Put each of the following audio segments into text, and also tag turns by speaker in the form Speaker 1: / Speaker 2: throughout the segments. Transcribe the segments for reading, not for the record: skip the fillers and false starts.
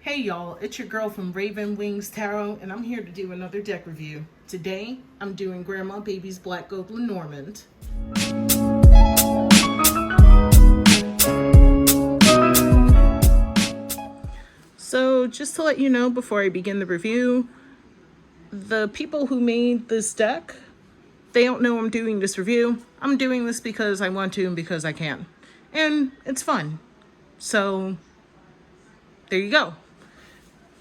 Speaker 1: Hey y'all, it's your girl from RWT, and I'm here to do another deck review. Today, I'm doing Grandma Baby's Black Gold Lenormand. So, just to let you know before I begin the review, the people who made this deck, they don't know I'm doing this review. I'm doing this because I want to and because I can. And it's fun. So, there you go.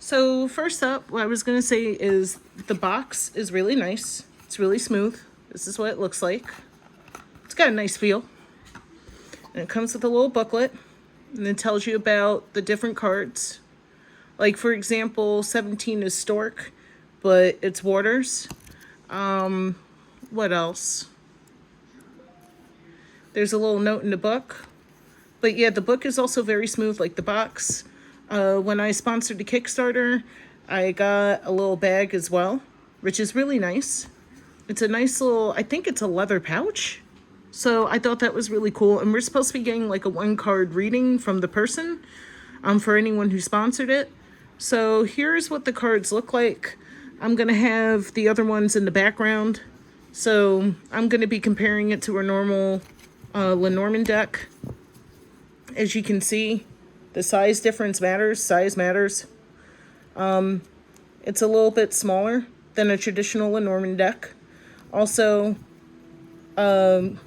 Speaker 1: So first up, what I was going to say is the box is really nice. It's really smooth. This is what it looks like. It's got a nice feel. And it comes with a little booklet. And it tells you about the different cards. Like, for example, 17 is Stork, but it's Waters. What else? There's a little note in the book. But yeah, the book is also very smooth, like the box. When I sponsored the Kickstarter, I got a little bag as well, which is really nice. It's a nice little, I think it's a leather pouch. So I thought that was really cool. And we're supposed to be getting like a 1-card reading from the person for anyone who sponsored it. So here's what the cards look like. I'm going to have the other ones in the background. So I'm going to be comparing it to a normal Lenormand deck. As you can see, the size difference matters. Size matters. It's a little bit smaller than a traditional Lenormand deck. Also, gold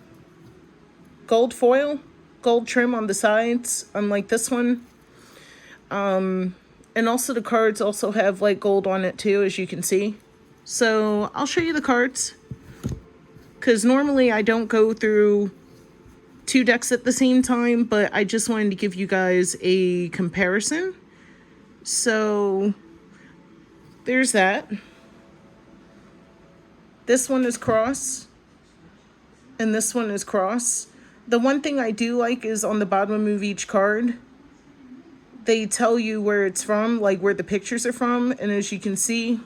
Speaker 1: foil, gold trim on the sides, unlike this one. And also the cards also have like gold on it too, as you can see. So I'll show you the cards, because normally I don't go through 2 decks at the same time, but I just wanted to give you guys a comparison. So there's that. This one is cross, and this one is cross. The one thing I do like is on the bottom of each card, they tell you where it's from, like where the pictures are from. And as you can see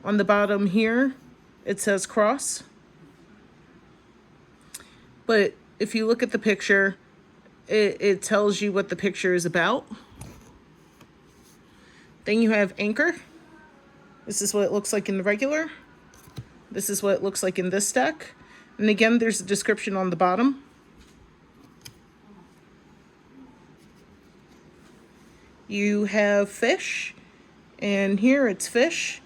Speaker 1: on the bottom here, it says cross. But if you look at the picture, it tells you what the picture is about. Then you have anchor. This is what it looks like in the regular. This is what it looks like in this deck. And again, there's a description on the bottom. You have fish, and here it's fish.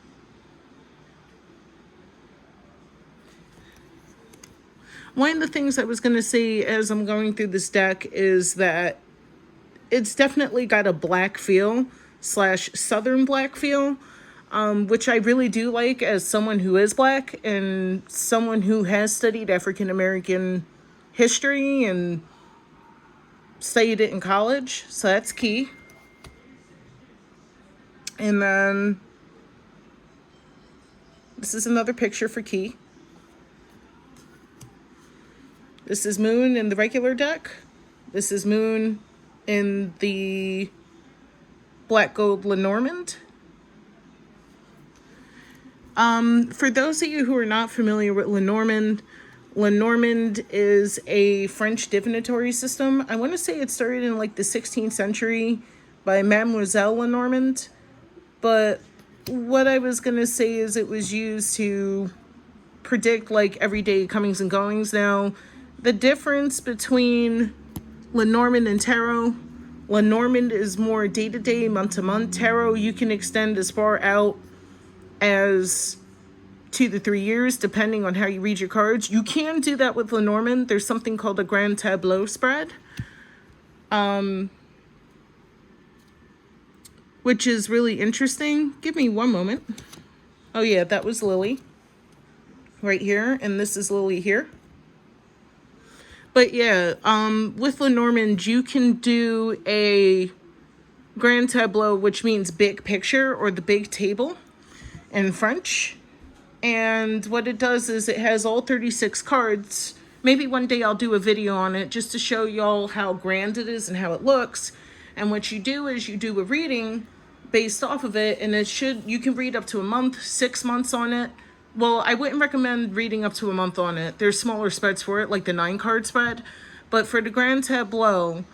Speaker 1: One of the things I was going to say as I'm going through this deck is that it's definitely got a black feel / southern black feel, which I really do like as someone who is black and someone who has studied African American history and studied it in college. So that's key. And then this is another picture for key. This is Moon in the regular deck. This is Moon in the Black Gold Lenormand. For those of you who are not familiar with Lenormand, Lenormand is a French divinatory system. I want to say it started in like the 16th century by Mademoiselle Lenormand. But what I was going to say is it was used to predict like everyday comings and goings. Now, the difference between Lenormand and tarot, Lenormand is more day-to-day, month-to-month. Tarot, you can extend as far out as 2 to 3 years, depending on how you read your cards. You can do that with Lenormand. There's something called a grand tableau spread, which is really interesting. Give me one moment. Oh yeah, that was Lily right here, and this is Lily here. But yeah, with Lenormand, you can do a grand tableau, which means big picture or the big table in French. And what it does is it has all 36 cards. Maybe one day I'll do a video on it just to show y'all how grand it is and how it looks. And what you do is you do a reading based off of it, and you can read up to a month, 6 months on it. Well, I wouldn't recommend reading up to a month on it. There's smaller spreads for it, like the 9-card spread. But for the Grand Tableau,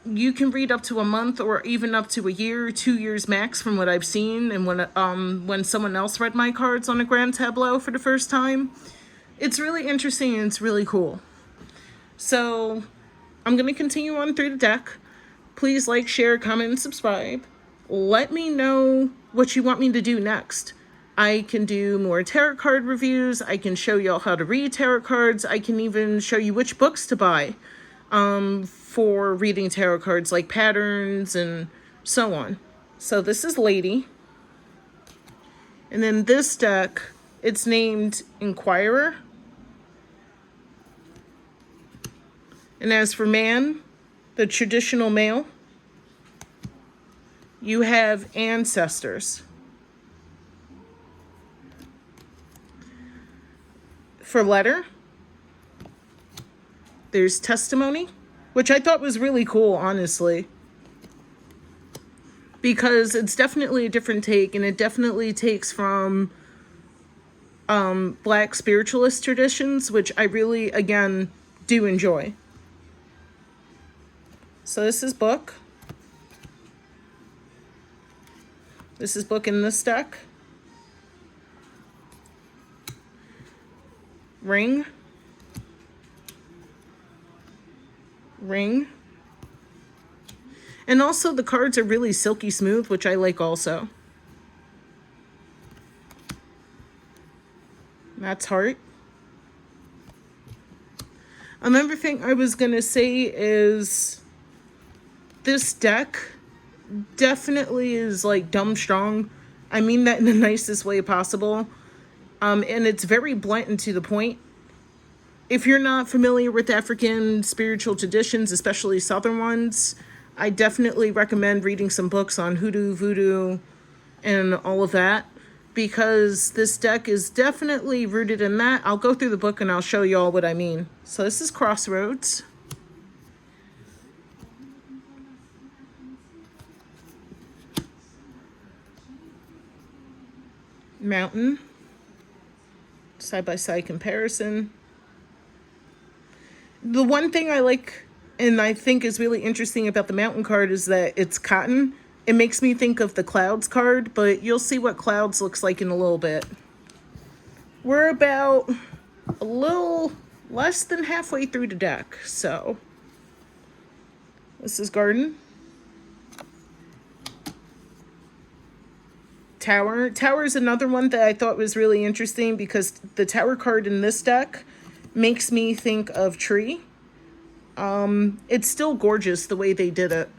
Speaker 1: you can read up to a month or even up to a year, 2 years max from what I've seen. And when someone else read my cards on a grand tableau for the first time, it's really interesting and it's really cool. So I'm going to continue on through the deck. Please like, share, comment, and subscribe. Let me know what you want me to do next. I can do more tarot card reviews. I can show y'all how to read tarot cards. I can even show you which books to buy for reading tarot cards, like patterns and so on. So this is Lady. And then this deck, it's named Inquirer. And as for man, the traditional male, you have Ancestors. For letter, there's Testimony, which I thought was really cool, honestly, because it's definitely a different take, and it definitely takes from Black spiritualist traditions, which I really, again, do enjoy. So this is book. This is book in this deck. Ring. Ring. And also the cards are really silky smooth, which I like also. That's Heart. Another thing I was going to say is this deck definitely is like dumb strong. I mean that in the nicest way possible. And it's very blunt and to the point. If you're not familiar with African spiritual traditions, especially Southern ones, I definitely recommend reading some books on hoodoo, voodoo, and all of that, because this deck is definitely rooted in that. I'll go through the book and I'll show y'all what I mean. So this is Crossroads. Mountain. Side-by-side comparison. The one thing I like and I think is really interesting about the Mountain card is that it's cotton. It makes me think of the Clouds card, but you'll see what Clouds looks like in a little bit. We're about a little less than halfway through the deck, so this is Garden. Tower. Tower is another one that I thought was really interesting because the Tower card in this deck makes me think of Tree. It's still gorgeous the way they did it.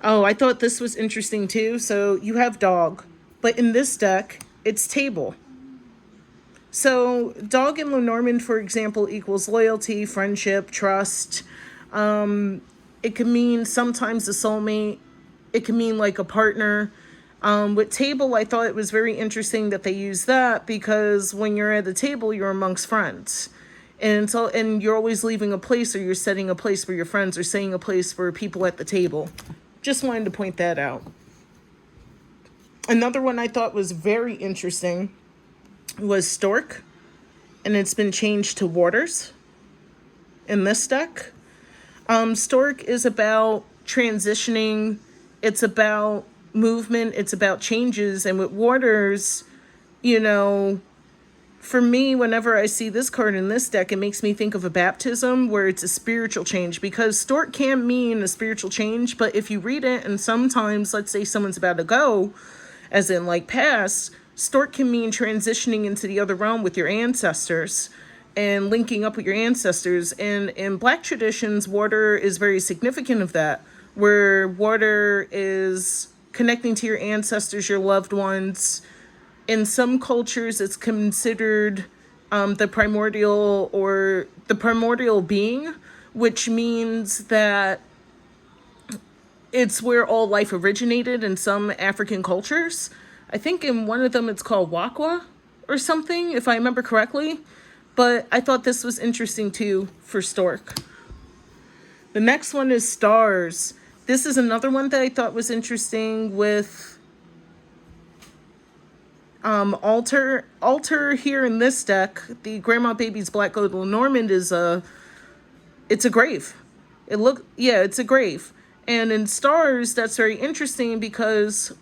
Speaker 1: Oh, I thought this was interesting too. So you have Dog, but in this deck, it's Table. So Dog in Lenormand, for example, equals loyalty, friendship, trust. It can mean sometimes a soulmate. It can mean like a partner. With Table, I thought it was very interesting that they use that because when you're at the table, you're amongst friends. And you're always leaving a place, or you're setting a place for your friends, or setting a place for people at the table. Just wanted to point that out. Another one I thought was very interesting was Stork, and it's been changed to Waters in this deck. Stork is about transitioning. It's about movement. It's about changes. And with Waters, you know, for me, whenever I see this card in this deck, it makes me think of a baptism where it's a spiritual change, because Stork can mean a spiritual change, but if you read it and sometimes, let's say someone's about to go, as in like pass, Stork can mean transitioning into the other realm with your ancestors and linking up with your ancestors. And in Black traditions, water is very significant of that, where water is connecting to your ancestors, your loved ones. In some cultures, it's considered the primordial being, which means that it's where all life originated in some African cultures. I think in one of them it's called Wakwa or something, if I remember correctly. But I thought this was interesting too for Stork. The next one is Stars. This is another one that I thought was interesting with Altar here in this deck. The Grandma Baby's Black Gold Lenormand is it's a grave. It's a grave. And in stars, that's very interesting because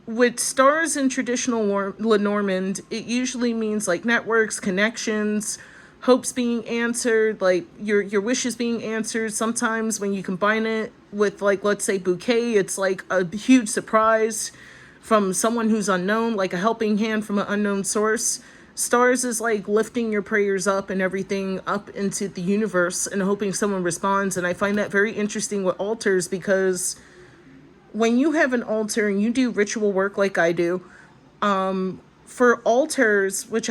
Speaker 1: with stars in traditional Lenormand, it usually means like networks, connections, hopes being answered, like your wishes being answered. Sometimes when you combine it with, like, let's say bouquet, it's like a huge surprise from someone who's unknown, like a helping hand from an unknown source. Stars is like lifting your prayers up and everything up into the universe and hoping someone responds. And I find that very interesting with altars, because when you have an altar and you do ritual work like I do, for altars, which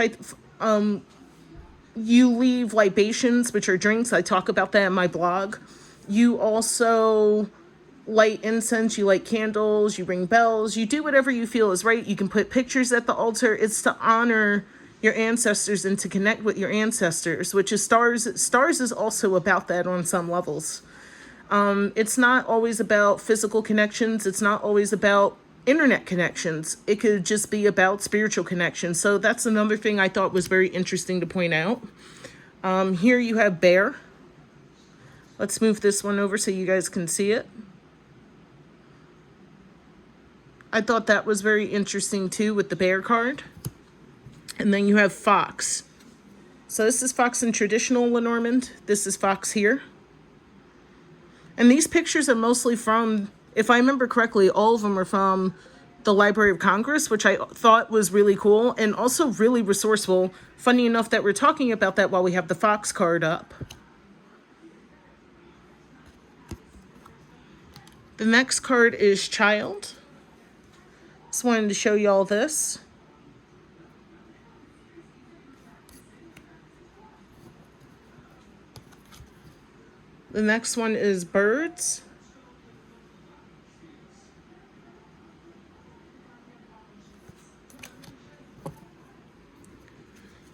Speaker 1: you leave libations, which are drinks. I talk about that in my blog. You also light incense, you light candles, you ring bells, you do whatever you feel is right. You can put pictures at the altar. It's to honor your ancestors and to connect with your ancestors, which is stars. Stars is also about that on some levels. It's not always about physical connections. It's not always about internet connections. It could just be about spiritual connections. So that's another thing I thought was very interesting to point out. Here you have bear. Let's move this one over so you guys can see it. I thought that was very interesting too with the bear card. And then you have fox. So this is fox in traditional Lenormand. This is fox here. And these pictures are mostly from, if I remember correctly, all of them are from the Library of Congress, which I thought was really cool and also really resourceful. Funny enough that we're talking about that while we have the fox card up. The next card is child. Just wanted to show y'all this. The next one is birds.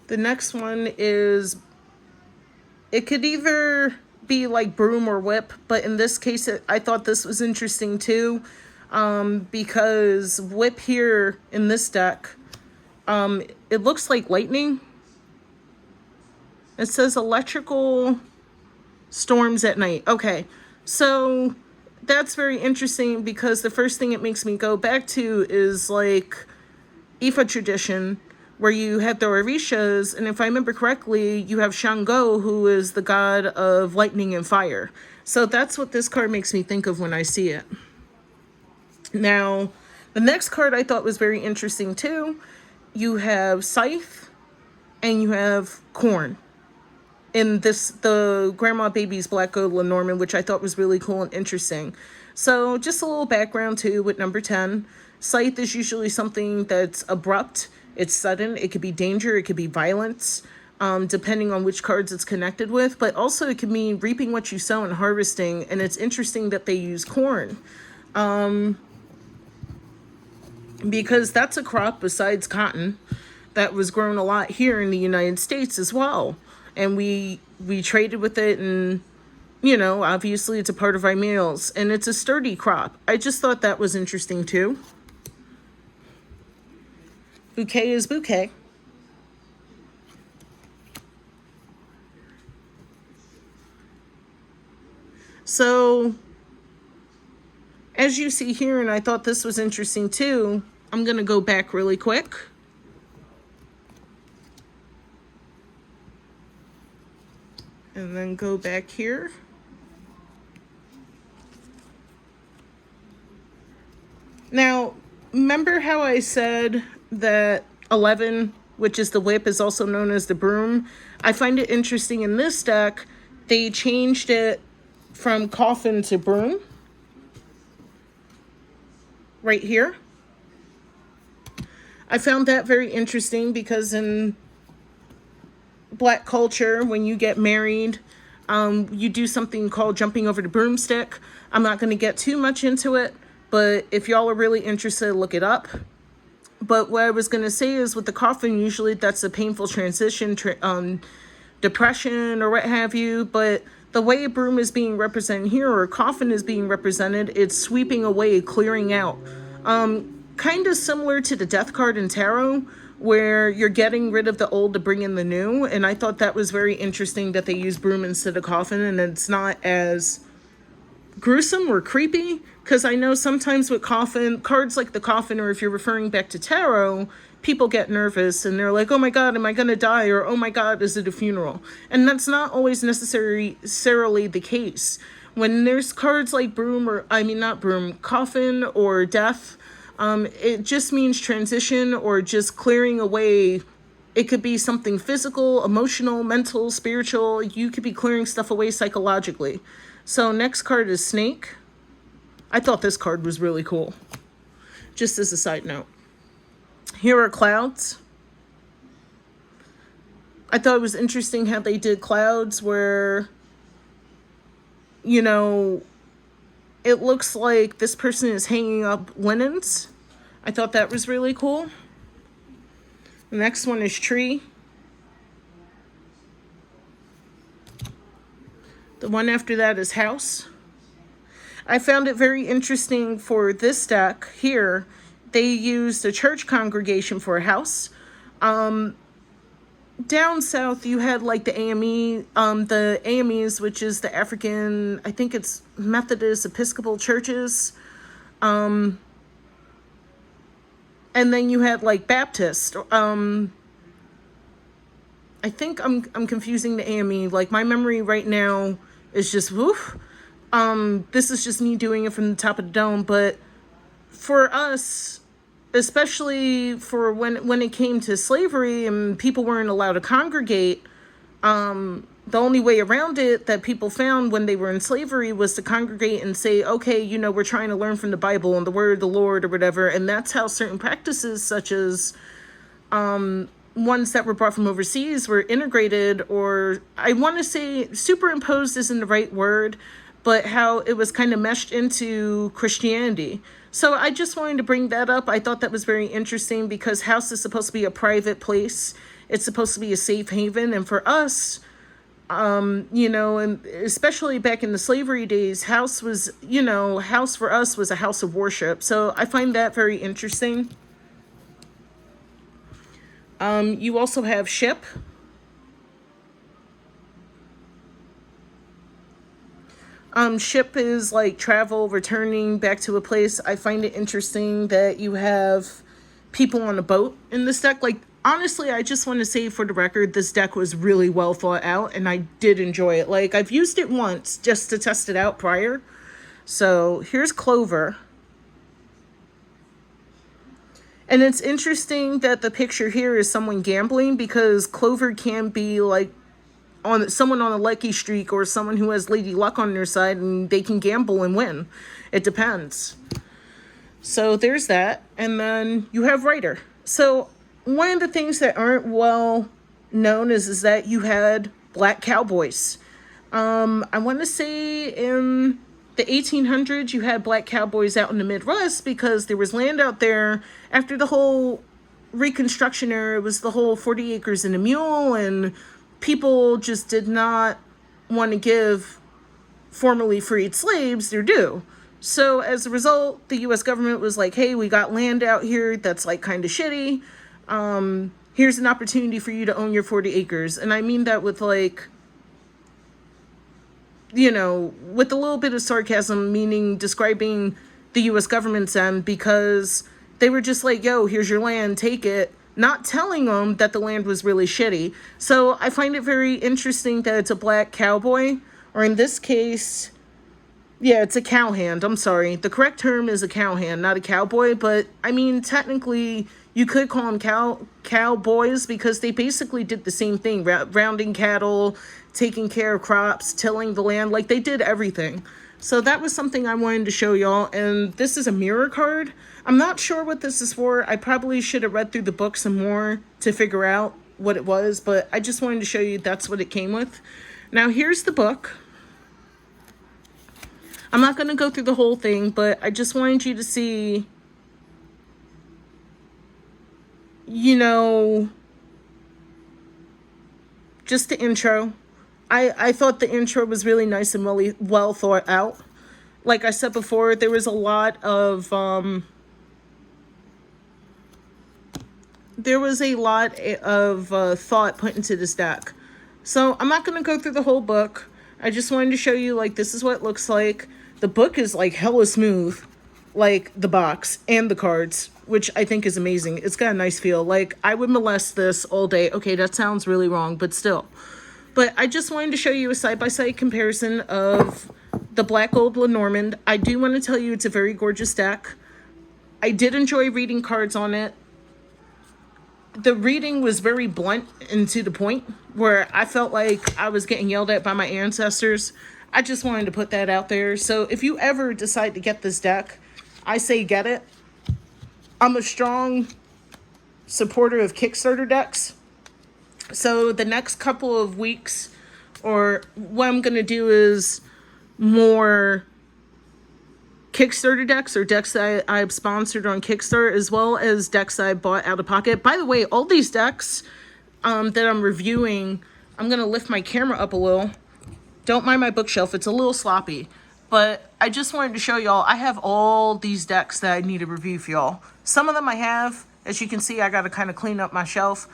Speaker 1: The next one is, it could either be like broom or whip, but in this case, I thought this was interesting too, because whip here in this deck, it looks like lightning. It says electrical storms at night. Okay, so that's very interesting because the first thing it makes me go back to is like Ifa tradition, where you have the Orishas, and if I remember correctly, you have Shango, who is the god of lightning and fire. So that's what this card makes me think of when I see it. Now, the next card I thought was very interesting too. You have scythe and you have corn. In this, the Grandma Baby's Black Gold Lenormand, which I thought was really cool and interesting. So just a little background too with number 10. Scythe is usually something that's abrupt. It's sudden. It could be danger. It could be violence, depending on which cards it's connected with. But also it could mean reaping what you sow and harvesting. And it's interesting that they use corn. Because that's a crop besides cotton that was grown a lot here in the United States as well. And we traded with it, and, you know, obviously it's a part of our meals. And it's a sturdy crop. I just thought that was interesting too. Bouquet is bouquet. So, as you see here, and I thought this was interesting too, I'm going to go back really quick. And then go back here. Now, remember how I said that 11, which is the whip, is also known as the broom? I find it interesting in this deck, they changed it from coffin to broom. Right here. I found that very interesting because in Black culture, when you get married, you do something called jumping over the broomstick. I'm not going to get too much into it, but if y'all are really interested, look it up. But what I was going to say is with the coffin, usually that's a painful transition, depression or what have you. But the way a broom is being represented here, or a coffin is being represented, it's sweeping away, clearing out. Kind of similar to the death card in tarot, where you're getting rid of the old to bring in the new. And I thought that was very interesting that they use broom instead of coffin, and it's not as gruesome or creepy, because I know sometimes with coffin cards like the coffin, or if you're referring back to tarot, people get nervous and they're like, oh my god, am I going to die? Or oh my god, is it a funeral? And that's not always necessarily the case. When there's cards like broom, or I mean not broom, coffin or death, it just means transition or just clearing away. It could be something physical, emotional, mental, spiritual. You could be clearing stuff away psychologically. So next card is Snake. I thought this card was really cool. Just as a side note. Here are clouds. I thought it was interesting how they did clouds where, you know, it looks like this person is hanging up linens. I thought that was really cool. The next one is Tree. The one after that is House. I found it very interesting for this deck here. They used a church congregation for a house. Down south, you had like the AMEs, which is the African, I think it's Methodist Episcopal churches. And then you had like Baptist. I think I'm confusing the AME. Like my memory right now is just woof. This is just me doing it from the top of the dome, but for us, especially for when it came to slavery and people weren't allowed to congregate, the only way around it that people found when they were in slavery was to congregate and say, okay, you know, we're trying to learn from the Bible and the word of the Lord or whatever. And that's how certain practices such as ones that were brought from overseas were integrated, or I want to say superimposed isn't the right word, but how it was kind of meshed into Christianity. So I just wanted to bring that up. I thought that was very interesting because house is supposed to be a private place. It's supposed to be a safe haven. And for us, you know, and especially back in the slavery days, house was, you know, house for us was a house of worship. So I find that very interesting. You also have Ship. Ship is like travel, returning back to a place. I find it interesting that you have people on a boat in this deck. Like, honestly, I just want to say for the record, this deck was really well thought out and I did enjoy it. Like, I've used it once just to test it out prior. So here's Clover. And it's interesting that the picture here is someone gambling, because Clover can be like on someone on a lucky streak or someone who has Lady Luck on their side and they can gamble and win. It depends. So there's that. And then you have Writer. So one of the things that aren't well known is that you had black cowboys. I want to say in the 1800s, you had black cowboys out in the Midwest because there was land out there. After the whole Reconstruction era, it was the whole 40 acres and a mule, and people just did not want to give formerly freed slaves their due. So as a result, the U.S. government was like, hey, we got land out here that's like kind of shitty. Here's an opportunity for you to own your 40 acres. And I mean that with like, you know, with a little bit of sarcasm, meaning describing the U.S. government's end, because they were just like, yo, here's your land, take it, not telling them that the land was really shitty. So I find it very interesting that it's a black cowboy, or in this case, yeah, it's a cowhand. I'm sorry. The correct term is a cowhand, not a cowboy, but I mean, technically, you could call them cowboys because they basically did the same thing, rounding cattle, taking care of crops, tilling the land, like they did everything. So that was something I wanted to show y'all. And this is a mirror card. I'm not sure what this is for. I probably should have read through the book some more to figure out what it was, but I just wanted to show you that's what it came with. Now here's the book. I'm not going to go through the whole thing, but I just wanted you to see, you know, just the intro. I thought the intro was really nice and really well thought out. Like I said before, there was a lot of thought put into this deck. So I'm not going to go through the whole book. I just wanted to show you, like, this is what it looks like. The book is like hella smooth, like the box and the cards, which I think is amazing. It's got a nice feel. Like, I would molest this all day. Okay, that sounds really wrong, but still. But I just wanted to show you a side-by-side comparison of the Black Gold Lenormand. I do want to tell you it's a very gorgeous deck. I did enjoy reading cards on it. The reading was very blunt and to the point, where I felt like I was getting yelled at by my ancestors. I just wanted to put that out there. So if you ever decide to get this deck, I say get it. I'm a strong supporter of Kickstarter decks. So the next couple of weeks, or what I'm going to do is more Kickstarter decks, or decks that I've sponsored on Kickstarter, as well as decks I bought out of pocket. By the way, all these decks that I'm reviewing, I'm going to lift my camera up a little. Don't mind my bookshelf. It's a little sloppy. But I just wanted to show y'all, I have all these decks that I need to review for y'all. Some of them I have. As you can see, I got to kind of clean up my shelf.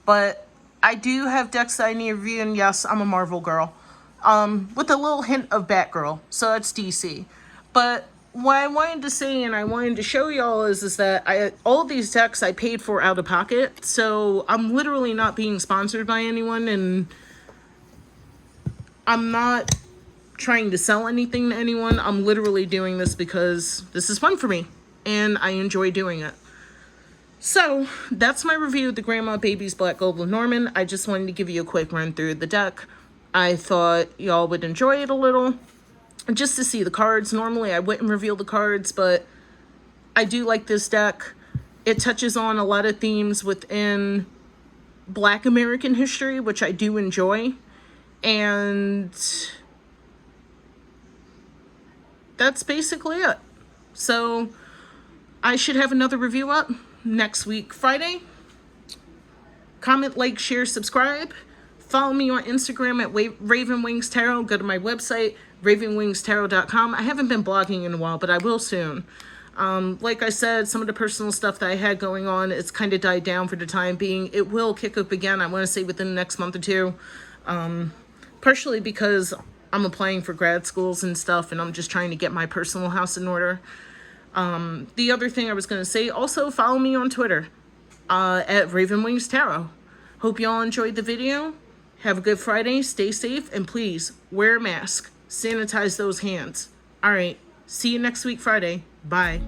Speaker 1: But I do have decks that I need to review, and yes, I'm a Marvel girl. With a little hint of Batgirl. So that's DC. But what I wanted to say and I wanted to show y'all is that all these decks I paid for out of pocket. So I'm literally not being sponsored by anyone, and I'm not trying to sell anything to anyone. I'm literally doing this because this is fun for me and I enjoy doing it. So that's my review of the Grandma Baby's Black Gold Lenormand. I just wanted to give you a quick run through the deck. I thought y'all would enjoy it a little, just to see the cards. Normally I wouldn't reveal the cards, but I do like this deck. It touches on a lot of themes within Black American history, which I do enjoy. And that's basically it. So I should have another review up next week, Friday. Comment, like, share, subscribe. Follow me on Instagram at ravenwingstarot. Go to my website, ravenwingstarot.com. I haven't been blogging in a while, but I will soon. Like I said, some of the personal stuff that I had going on, it's kind of died down for the time being. It will kick up again, I want to say within the next month or two. Partially because I'm applying for grad schools and stuff, and I'm just trying to get my personal house in order. The other thing I was going to say, also follow me on Twitter at ravenwingstarot. Hope y'all enjoyed the video. Have a good Friday. Stay safe. And please wear a mask. Sanitize those hands. All right. See you next week, Friday. Bye.